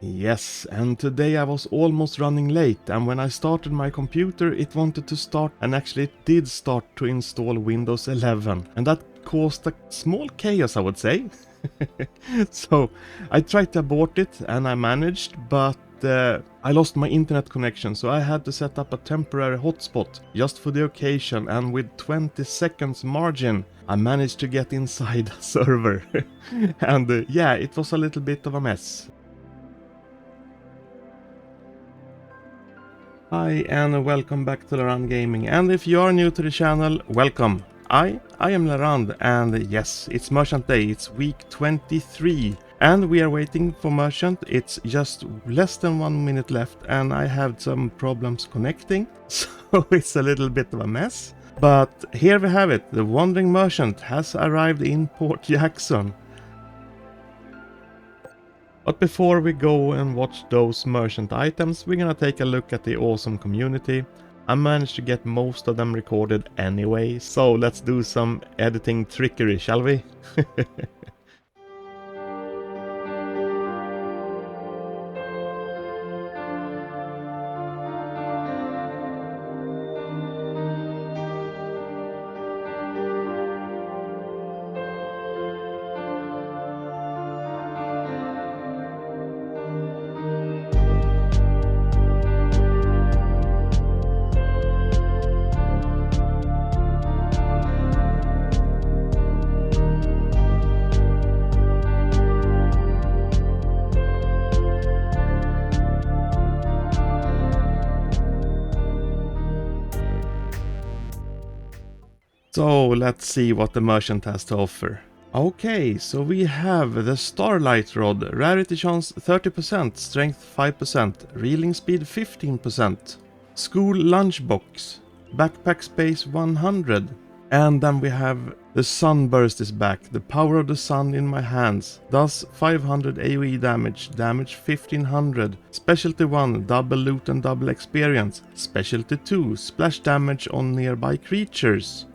Yes, and today I was almost running late, and when I started my computer it wanted to start, and actually it did start to install Windows 11, and that caused a small chaos, I would say. So I tried to abort it and I managed, but I lost my internet connection, so I had to set up a temporary hotspot just for the occasion, and with 20 seconds margin I managed to get inside a server. And yeah, it was a little bit of a mess. Hi and welcome back to Larand Gaming, and if you are new to the channel, welcome. I am Larand, and yes, it's Merchant Day, it's week 23, and we are waiting for Merchant. It's just less than 1 minute left, and I have some problems connecting, so it's a little bit of a mess. But here we have it, the Wandering Merchant has arrived in Port Jackson. But before we go and watch those merchant items, we're gonna take a look at the awesome community. I managed to get most of them recorded anyway, so let's do some editing trickery, shall we? So let's see what the merchant has to offer. Okay, so we have the Starlight rod, rarity chance 30%, strength 5%, reeling speed 15%, school lunchbox, backpack space 100, and then we have the Sunburst is back, the power of the sun in my hands, does 500 AoE damage, damage 1500, specialty 1, double loot and double experience, specialty 2, splash damage on nearby creatures.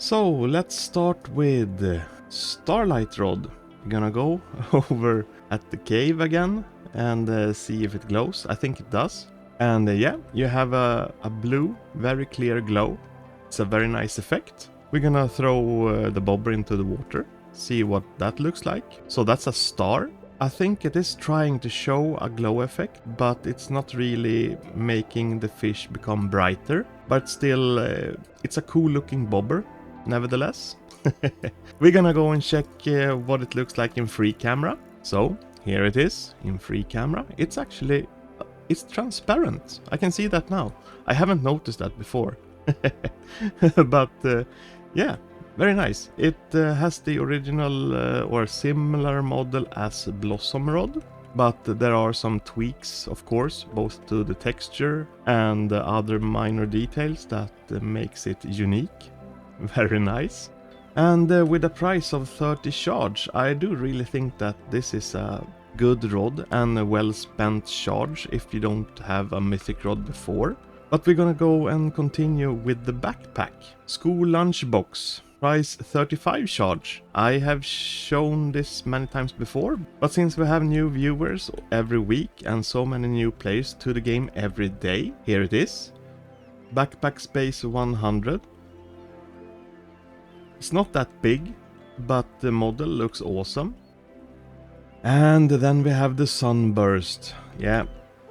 So let's start with Starlight rod. We're gonna go over at the cave again and see if it glows. I think it does. And yeah, you have a blue, very clear glow. It's a very nice effect. We're gonna throw the bobber into the water, see what that looks like. So that's a star. I think it is trying to show a glow effect, but it's not really making the fish become brighter. But still, it's a cool looking bobber. Nevertheless, we're gonna go and check what it looks like in free camera. So here it is in free camera. It's actually, it's transparent. I can see that now. I haven't noticed that before. But yeah, very nice. It has the original or similar model as Blossom rod, but there are some tweaks, of course, both to the texture and other minor details that makes it unique. Very nice. And with a price of 30 charge, I do really think that this is a good rod and a well spent charge if you don't have a mythic rod before. But we're gonna go and continue with the backpack. School lunchbox, price 35 charge. I have shown this many times before, but since we have new viewers every week and so many new players to the game every day, here it is. Backpack space 100. It's not that big, but the model looks awesome. And then we have the Sunburst. Yeah,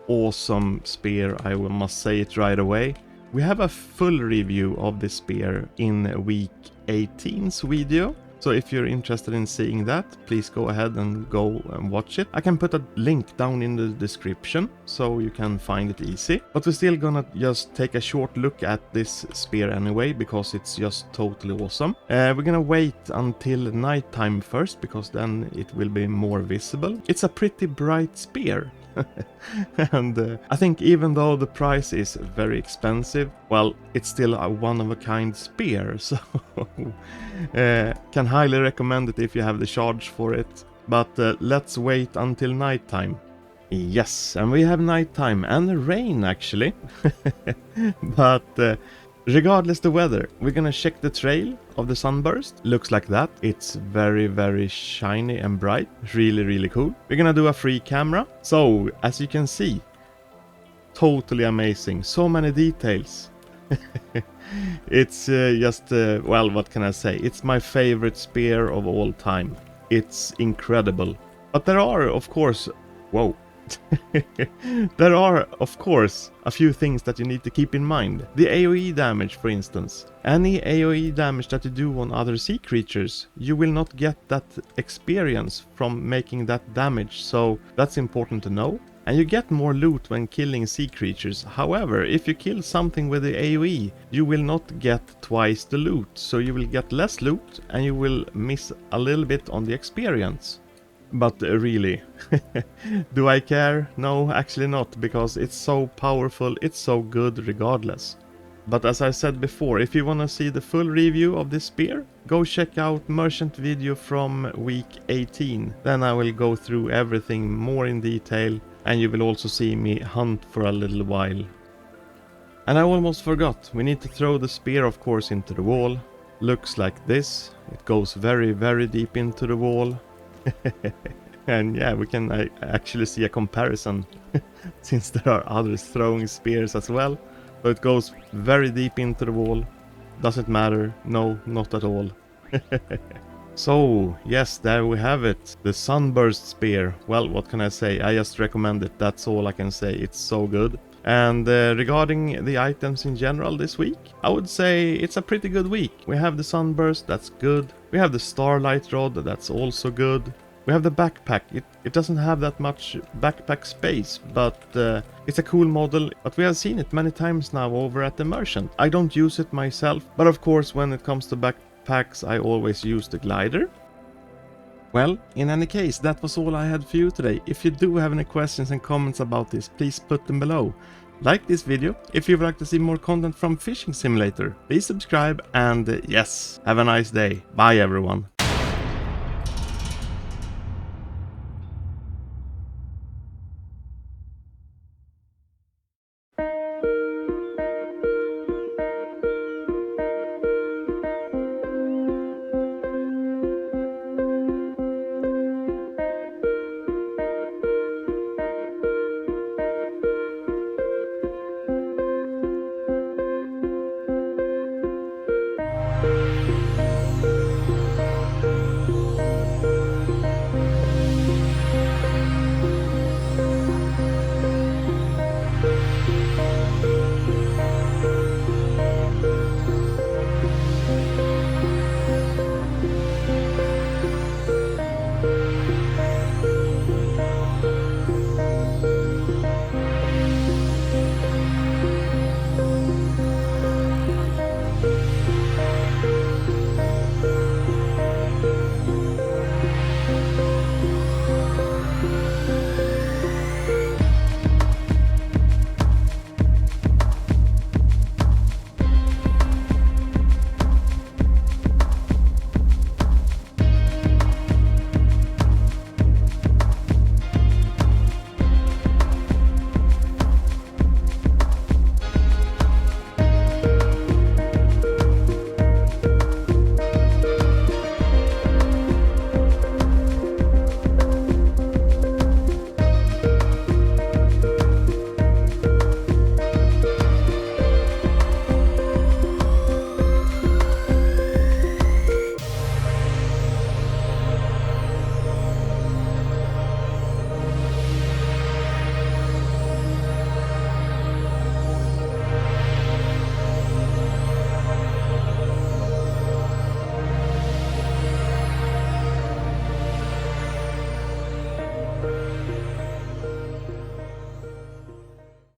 awesome spear, I must say it right away. We have a full review of this spear in week 18's video. So if you're interested in seeing that, please go ahead and go and watch it. I can put a link down in the description so you can find it easy. But we're still gonna just take a short look at this spear anyway, because it's just totally awesome. We're gonna wait until nighttime first, because then it will be more visible. It's a pretty bright spear. And I think even though the price is very expensive, well, it's still a one-of-a-kind spear, so can highly recommend it if you have the charge for it. But let's wait until nighttime. Yes, and we have nighttime and rain actually. But Regardless the weather, we're gonna check the trail of the Sunburst. Looks like that. It's very shiny and bright. Really cool. We're gonna do a free camera. So, as you can see, totally amazing. So many details. It's just, well, what can I say? It's my favorite spear of all time. It's incredible. But there are, of course, whoa. There are, of course, a few things that you need to keep in mind. The AoE damage, for instance. Any AoE damage that you do on other sea creatures, you will not get that experience from making that damage, so that's important to know. And you get more loot when killing sea creatures. However, if you kill something with the AoE, you will not get twice the loot, so you will get less loot and you will miss a little bit on the experience. But really, do I care? No, actually not, because it's so powerful, it's so good regardless. But as I said before, if you wanna see the full review of this spear, go check out Merchant video from week 18. Then I will go through everything more in detail, and you will also see me hunt for a little while. And I almost forgot, we need to throw the spear of course into the wall. Looks like this, it goes very deep into the wall. And yeah, we can actually see a comparison since there are others throwing spears as well. So it goes very deep into the wall. Doesn't matter, no, not at all. So, yes, there we have it. The Sunburst spear. Well, what can I say? I just recommend it, that's all I can say. It's so good. And regarding the items in general this week, I would say it's a pretty good week. We have the Sunburst, that's good. We have the Starlight rod, that's also good. We have the backpack. It doesn't have that much backpack space, but it's a cool model. But we have seen it many times now over at the Merchant. I don't use it myself, but of course when it comes to backpacks I always use the glider. Well, in any case, that was all I had for you today. If you do have any questions and comments about this, please put them below. Like this video. If you would like to see more content from Fishing Simulator, please subscribe, and yes, have a nice day. Bye everyone.